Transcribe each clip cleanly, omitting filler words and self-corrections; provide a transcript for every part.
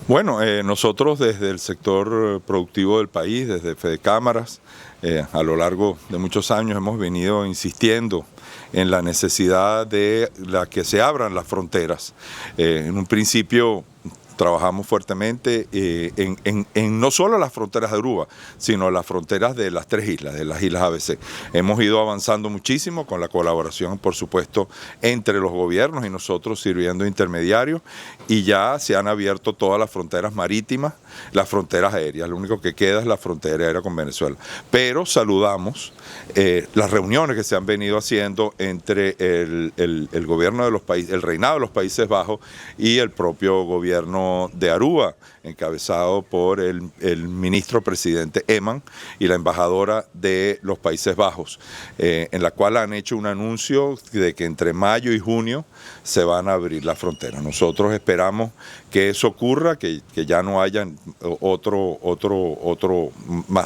Bueno, nosotros desde el sector productivo del país, desde Fedecámaras, a lo largo de muchos años hemos venido insistiendo en la necesidad de que se abran las fronteras. En un principio trabajamos fuertemente en no solo las fronteras de Aruba, sino las fronteras de las tres islas, de las islas ABC. Hemos ido avanzando muchísimo con la colaboración, por supuesto, entre los gobiernos y nosotros sirviendo de intermediarios, y ya se han abierto todas las fronteras marítimas, las fronteras aéreas. Lo único que queda es la frontera aérea con Venezuela. Pero saludamos las reuniones que se han venido haciendo entre el gobierno de los países, el reinado de los Países Bajos y el propio gobierno de Aruba, encabezado por el ministro presidente Eman y la embajadora de los Países Bajos, en la cual han hecho un anuncio de que entre mayo y junio se van a abrir las fronteras. Nosotros esperamos que eso ocurra, que ya no haya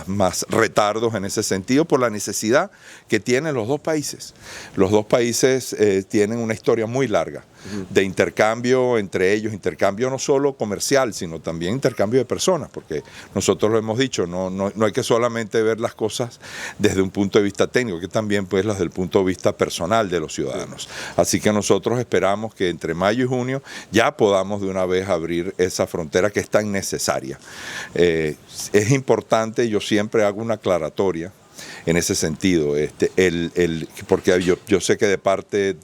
más retardos en ese sentido, por la necesidad que tienen los dos países. Los dos países tienen una historia muy larga de intercambio entre ellos, intercambio no solo comercial, sino también intercambio de personas, porque nosotros lo hemos dicho, no hay que solamente ver las cosas desde un punto de vista técnico, que también pues desde el punto de vista personal de los ciudadanos. Así que nosotros esperamos que entre mayo y junio ya podamos de una vez abrir esa frontera que es tan necesaria. Es importante, yo siempre hago una aclaratoria en ese sentido, porque yo sé que de parte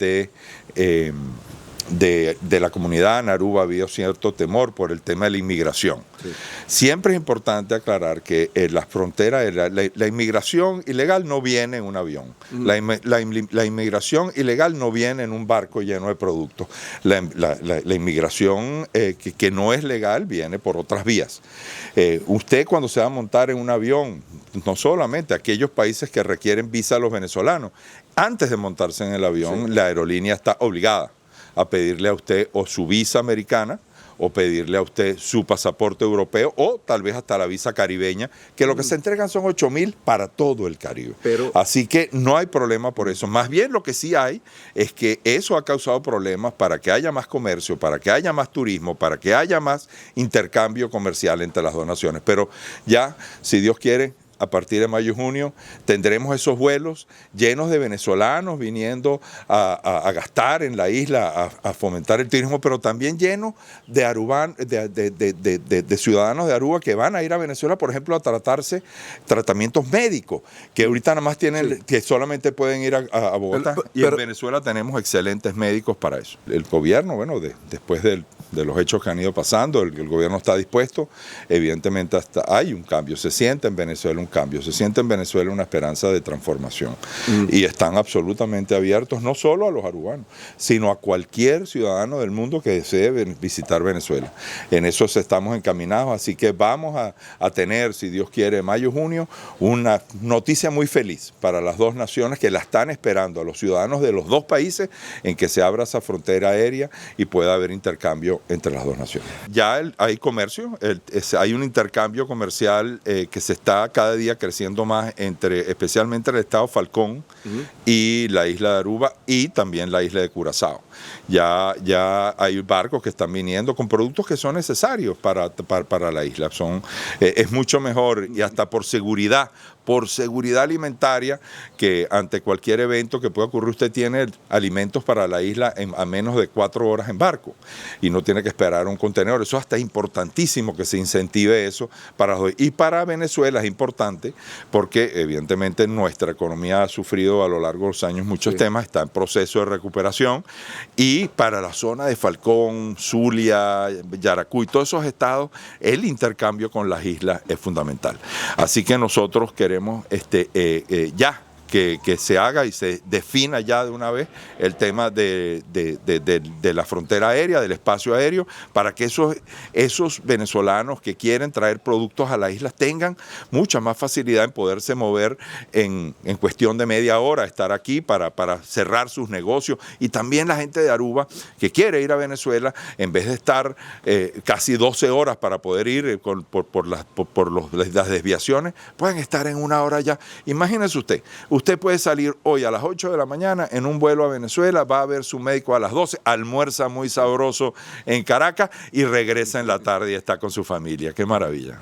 de la comunidad en Aruba ha habido cierto temor por el tema de la inmigración. Sí. Siempre es importante aclarar que las fronteras, la inmigración ilegal no viene en un avión. La inmigración ilegal no viene en un barco lleno de productos. La inmigración que no es legal viene por otras vías. Usted cuando se va a montar en un avión, no solamente aquellos países que requieren visa a los venezolanos, antes de montarse en el avión, sí, la aerolínea está obligada a pedirle a usted o su visa americana, o pedirle a usted su pasaporte europeo, o tal vez hasta la visa caribeña, que lo que se entregan son 8.000 para todo el Caribe. Así que no hay problema por eso. Más bien lo que sí hay es que eso ha causado problemas para que haya más comercio, para que haya más turismo, para que haya más intercambio comercial entre las dos naciones. Pero ya, si Dios quiere, a partir de mayo y junio tendremos esos vuelos llenos de venezolanos viniendo a gastar en la isla, a fomentar el turismo, pero también llenos de ciudadanos de Aruba que van a ir a Venezuela, por ejemplo, a tratarse tratamientos médicos, que ahorita nada más tienen, sí, que solamente pueden ir a Bogotá. Y en Venezuela tenemos excelentes médicos para eso. El gobierno, bueno, después de los hechos que han ido pasando, el gobierno está dispuesto, evidentemente hay un cambio, se siente en Venezuela un cambio, se siente en Venezuela una esperanza de transformación y están absolutamente abiertos no solo a los arubanos, sino a cualquier ciudadano del mundo que desee visitar Venezuela. En eso estamos encaminados, así que vamos a tener, si Dios quiere, mayo, junio, una noticia muy feliz para las dos naciones que la están esperando, a los ciudadanos de los dos países, en que se abra esa frontera aérea y pueda haber intercambio entre las dos naciones. Ya hay comercio, hay un intercambio comercial que se está cada día creciendo más especialmente el estado Falcón y la isla de Aruba y también la isla de Curazao. Ya hay barcos que están viniendo con productos que son necesarios para la isla. Es mucho mejor, y hasta por seguridad alimentaria, que ante cualquier evento que pueda ocurrir usted tiene alimentos para la isla a menos de 4 horas en barco y no tiene que esperar un contenedor. Eso hasta es importantísimo que se incentive eso y para Venezuela es importante porque evidentemente nuestra economía ha sufrido a lo largo de los años muchos temas, está en proceso de recuperación, y para la zona de Falcón, Zulia, Yaracuy, todos esos estados, el intercambio con las islas es fundamental. Así que nosotros queremos ya que se haga y se defina ya de una vez el tema de la frontera aérea, del espacio aéreo, para que esos venezolanos que quieren traer productos a las islas tengan mucha más facilidad en poderse mover en cuestión de media hora, estar aquí para cerrar sus negocios, y también la gente de Aruba que quiere ir a Venezuela, en vez de estar casi 12 horas para poder ir por las desviaciones, pueden estar en 1 hora ya. Imagínense usted Usted puede salir hoy a las 8 de la mañana en un vuelo a Venezuela, va a ver su médico a las 12, almuerza muy sabroso en Caracas y regresa en la tarde y está con su familia. ¡Qué maravilla!